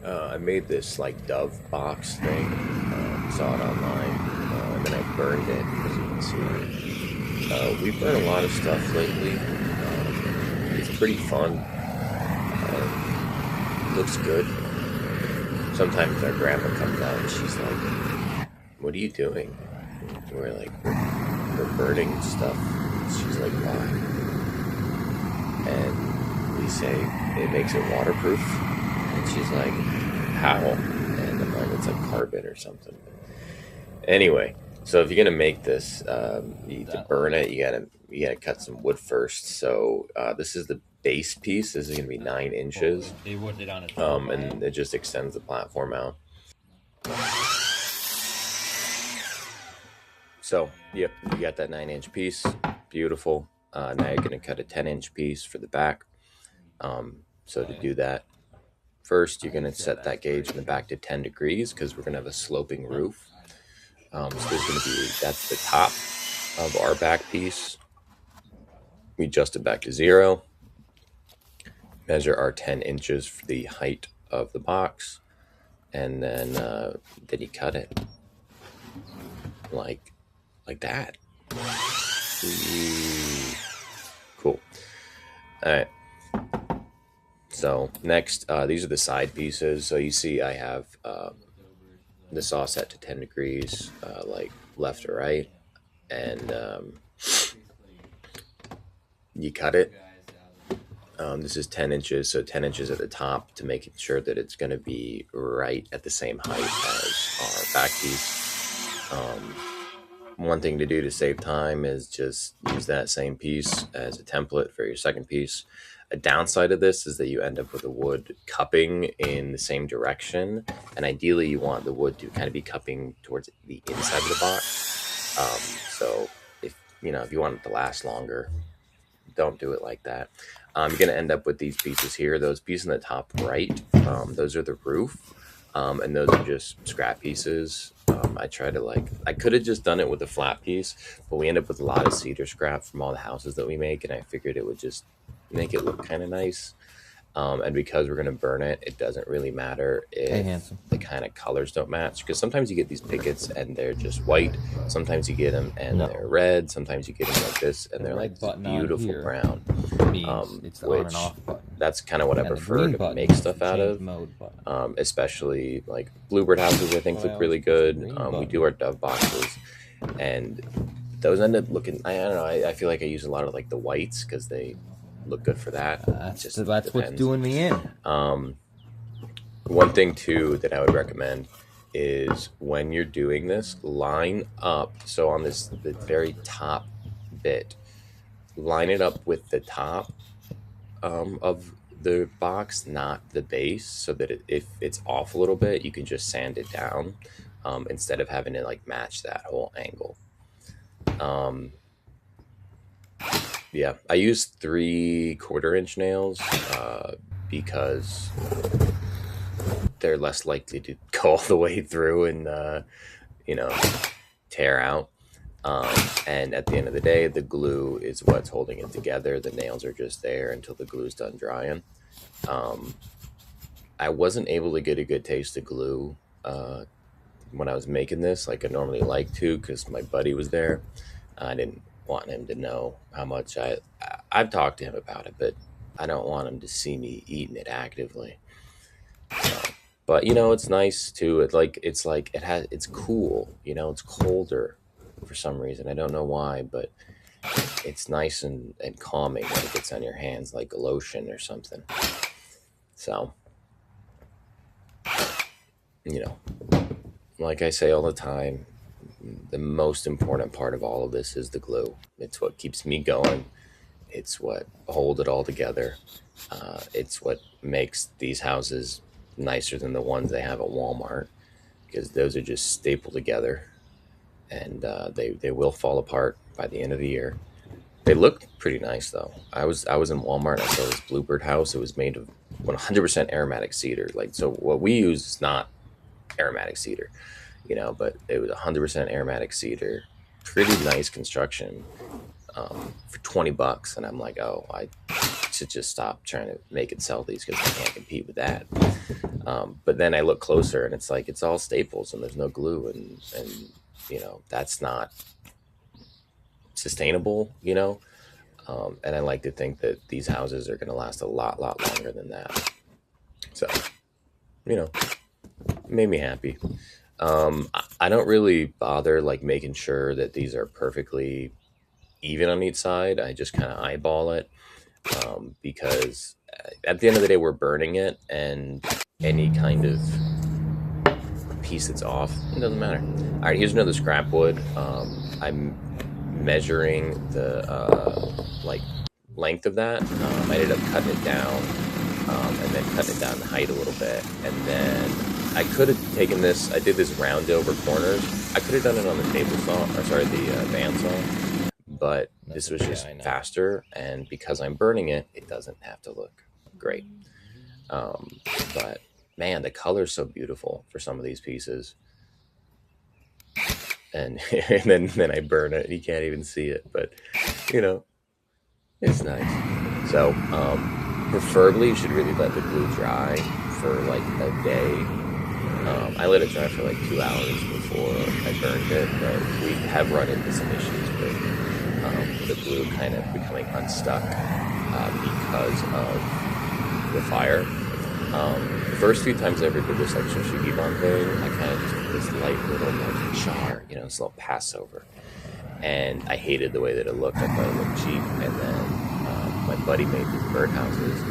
I made this like dove box thing, saw it online, and then I burned it, as you can see. We burn a lot of stuff lately. It's pretty fun. Looks good. Sometimes our grandma comes out and she's like, "What are you doing?" And we're like, "We're burning stuff." She's like, "Why?" And we say, "It makes it waterproof." And she's like, "How?" And I'm like, "It's like carbon or something." Anyway, so if you're gonna make this, to burn it, you gotta cut some wood first. So this is the base piece. This is gonna be 9 inches, and it just extends the platform out. So yep, you got that 9 inch piece. Beautiful. Now you're gonna cut a 10 inch piece for the back. So to do that, first you're gonna set that gauge in the back to 10 degrees because we're gonna have a sloping roof. So there's going to be, that's the top of our back piece. We adjust it back to 0. Measure our 10 inches for the height of the box. And then you cut it like that. Ooh. Cool. All right. So next, these are the side pieces. So you see I have the saw set to 10 degrees, like left or right, and you cut it. This is 10 inches, so 10 inches at the top to make sure that it's going to be right at the same height as our back piece. One thing to do to save time is just use that same piece as a template for your second piece. A downside of this is that you end up with the wood cupping in the same direction, and ideally you want the wood to kind of be cupping towards the inside of the box. So if you want it to last longer, don't do it like that. You're going to end up with these pieces here. Those pieces in the top right, those are the roof, and those are just scrap pieces. I could have just done it with a flat piece, but we end up with a lot of cedar scrap from all the houses that we make, and I figured it would just make it look kind of nice. And because we're going to burn it, it doesn't really matter if the kind of colors don't match. Because sometimes you get these pickets and they're just white. Sometimes you get them and they're red. Sometimes you get them like this and they're like this beautiful brown. Which that's kind of what I prefer to make stuff out of. Especially like bluebird houses, I think look really good. We do our dove boxes, and those end up looking. I don't know. I feel like I use a lot of like the whites because they look good for that. That's what's doing me in. One thing too that I would recommend is when you're doing this, line up. So on the very top bit, line it up with the top of the box, not the base, so that if it's off a little bit, you can just sand it down instead of having to like match that whole angle. Yeah, I use 3/4 inch nails because they're less likely to go all the way through and tear out. And at the end of the day, the glue is what's holding it together. The nails are just there until the glue's done drying. I wasn't able to get a good taste of glue when I was making this like I normally like to, because my buddy was there. I didn't want him to know how much I've talked to him about it, but I don't want him to see me eating it actively. But it's nice too. It's cool. It's colder for some reason. I don't know why, but it's nice and calming when it gets on your hands like a lotion or something. So, like I say all the time, the most important part of all of this is the glue. It's what keeps me going. It's what holds it all together. It's what makes these houses nicer than the ones they have at Walmart, because those are just stapled together, and they will fall apart by the end of the year. They look pretty nice though. I was in Walmart. I saw this bluebird house. It was made of 100% aromatic cedar. Like, so what we use is not aromatic cedar, but it was 100% aromatic cedar. Pretty nice construction. for $20, and I'm like, oh, I should just stop trying to make and sell these because I can't compete with that. But then I look closer, and it's like it's all staples, and there's no glue, and that's not sustainable, and I like to think that these houses are going to last a lot longer than that. So, made me happy. I don't really bother like making sure that these are perfectly even on each side. I just kind of eyeball it, because at the end of the day, we're burning it, and any kind of piece that's off, it doesn't matter. All right, here's another scrap wood. I'm measuring the like length of that. I ended up cutting it down, and then cutting it down in height a little bit, and then I could have taken this. I did this round over corners. I could have done it on the table saw, or sorry, the bandsaw, but this was just faster, and because I'm burning it, it doesn't have to look great. But man, the color's so beautiful for some of these pieces. And, and then I burn it. You can't even see it, but it's nice. So, preferably you should really let the glue dry for like a day. I let it dry for like 2 hours before I burned it, but we have run into some issues with the glue kind of becoming unstuck because of the fire. The first few times I ever did this like Shoshugibon thing, I kind of just did this light little like char, this little Passover, and I hated the way that it looked. I thought it looked cheap. And then my buddy made these birdhouses,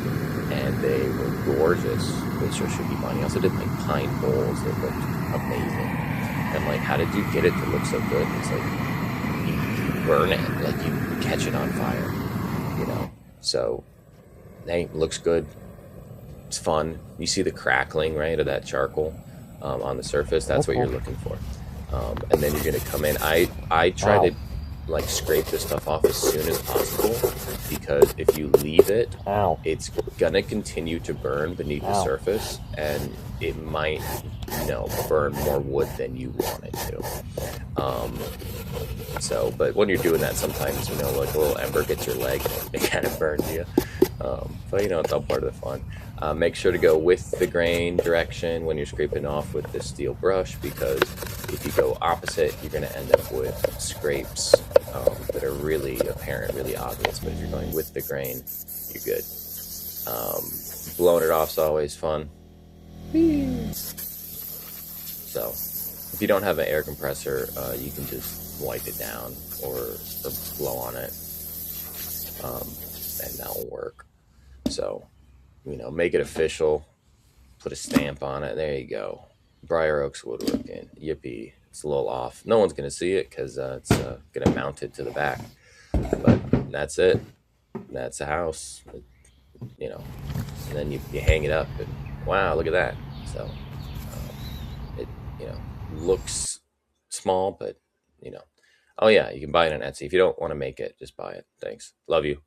and they were gorgeous with Shoshugibon. He also did like pine bowls that looked amazing. And I'm like, how did you get it to look so good? And it's like you burn it, like you catch it on fire, So, hey, looks good. It's fun. You see the crackling, right, of that charcoal on the surface. That's what you're looking for. And then you're going to come in. I try to like scrape this stuff off as soon as possible, because if you leave it, it's going to continue to burn beneath the surface, and it might, burn more wood than you want it to. But when you're doing that, sometimes, like a little ember gets your leg, and it kind of burns you. But it's all part of the fun. Make sure to go with the grain direction when you're scraping off with the steel brush, because if you go opposite, you're going to end up with scrapes that are really apparent, really obvious. But if you're going with the grain, you're good. Blowing it off is always fun. So if you don't have an air compressor, you can just wipe it down or blow on it, and that'll work. So, make it official, put a stamp on it. There you go. Briar Oaks woodworking. Yippee. It's a little off. No one's going to see it because it's going to mount it to the back. But that's it. That's a house. And then you hang it up, and wow, look at that. So it, looks small, but, oh yeah, you can buy it on Etsy. If you don't want to make it, just buy it. Thanks. Love you.